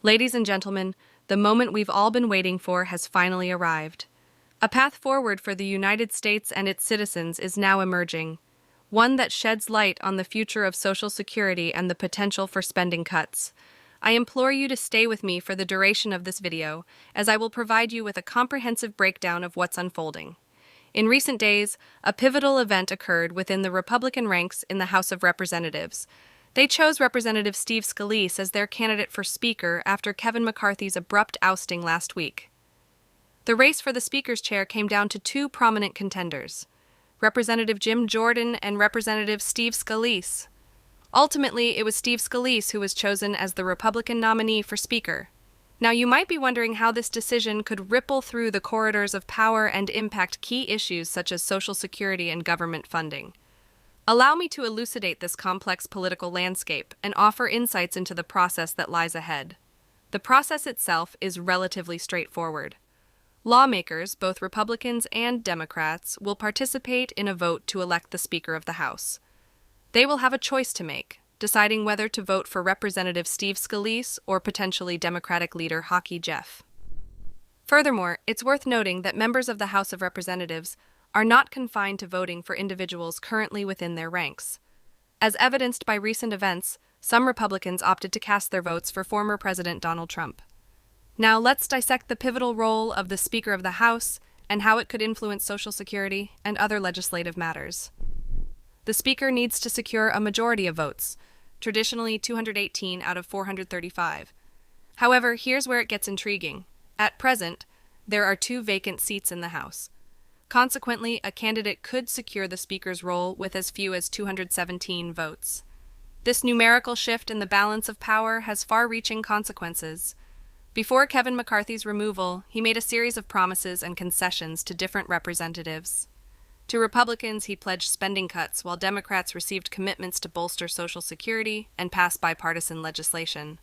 Ladies and gentlemen, the moment we've all been waiting for has finally arrived. A path forward for the United States and its citizens is now emerging, one that sheds light on the future of Social Security and the potential for spending cuts. I implore you to stay with me for the duration of this video, as I will provide you with a comprehensive breakdown of what's unfolding. In recent days, a pivotal event occurred within the Republican ranks in the House of Representatives. They chose Representative Steve Scalise as their candidate for Speaker after Kevin McCarthy's abrupt ousting last week. The race for the Speaker's chair came down to two prominent contenders, Representative Jim Jordan and Representative Steve Scalise. Ultimately, it was Steve Scalise who was chosen as the Republican nominee for Speaker. Now, you might be wondering how this decision could ripple through the corridors of power and impact key issues such as Social Security and government funding. Allow me to elucidate this complex political landscape and offer insights into the process that lies ahead. The process itself is relatively straightforward. Lawmakers, both Republicans and Democrats, will participate in a vote to elect the Speaker of the House. They will have a choice to make, deciding whether to vote for Representative Steve Scalise or potentially Democratic leader Hockey Jeff. Furthermore, it's worth noting that members of the House of Representatives are not confined to voting for individuals currently within their ranks. As evidenced by recent events, some Republicans opted to cast their votes for former President Donald Trump. Now let's dissect the pivotal role of the Speaker of the House and how it could influence Social Security and other legislative matters. The Speaker needs to secure a majority of votes, traditionally 218 out of 435. However, here's where it gets intriguing. At present, there are 2 vacant seats in the House. Consequently, a candidate could secure the Speaker's role with as few as 217 votes. This numerical shift in the balance of power has far-reaching consequences. Before Kevin McCarthy's removal, he made a series of promises and concessions to different representatives. To Republicans, he pledged spending cuts, while Democrats received commitments to bolster Social Security and pass bipartisan legislation.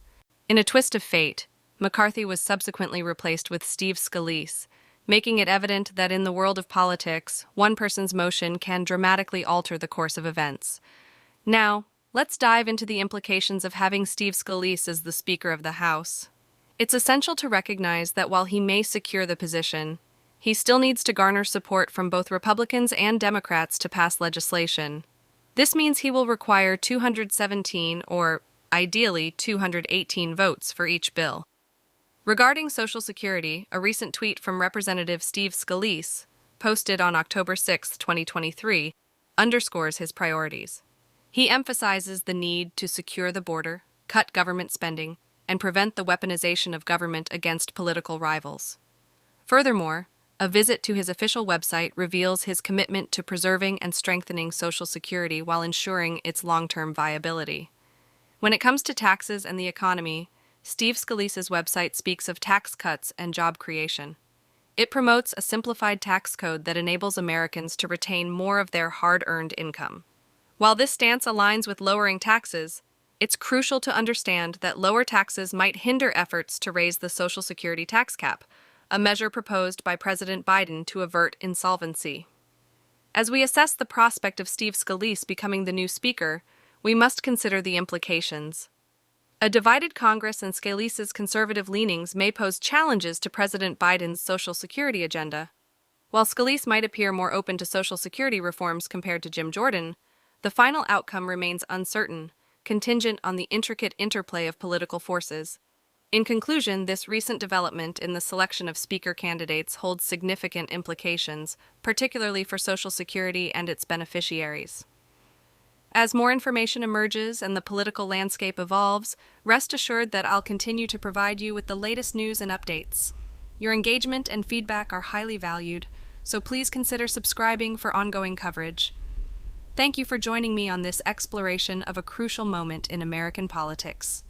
In a twist of fate, McCarthy was subsequently replaced with Steve Scalise, making it evident that in the world of politics, one person's motion can dramatically alter the course of events. Now, let's dive into the implications of having Steve Scalise as the Speaker of the House. It's essential to recognize that while he may secure the position, he still needs to garner support from both Republicans and Democrats to pass legislation. This means he will require 217 or, ideally, 218 votes for each bill. Regarding Social Security, a recent tweet from Representative Steve Scalise, posted on October 6, 2023, underscores his priorities. He emphasizes the need to secure the border, cut government spending, and prevent the weaponization of government against political rivals. Furthermore, a visit to his official website reveals his commitment to preserving and strengthening Social Security while ensuring its long-term viability. When it comes to taxes and the economy, Steve Scalise's website speaks of tax cuts and job creation. It promotes a simplified tax code that enables Americans to retain more of their hard-earned income. While this stance aligns with lowering taxes, it's crucial to understand that lower taxes might hinder efforts to raise the Social Security tax cap, a measure proposed by President Biden to avert insolvency. As we assess the prospect of Steve Scalise becoming the new Speaker, we must consider the implications. A divided Congress and Scalise's conservative leanings may pose challenges to President Biden's Social Security agenda. While Scalise might appear more open to Social Security reforms compared to Jim Jordan, the final outcome remains uncertain, contingent on the intricate interplay of political forces. In conclusion, this recent development in the selection of Speaker candidates holds significant implications, particularly for Social Security and its beneficiaries. As more information emerges and the political landscape evolves, rest assured that I'll continue to provide you with the latest news and updates. Your engagement and feedback are highly valued, so please consider subscribing for ongoing coverage. Thank you for joining me on this exploration of a crucial moment in American politics.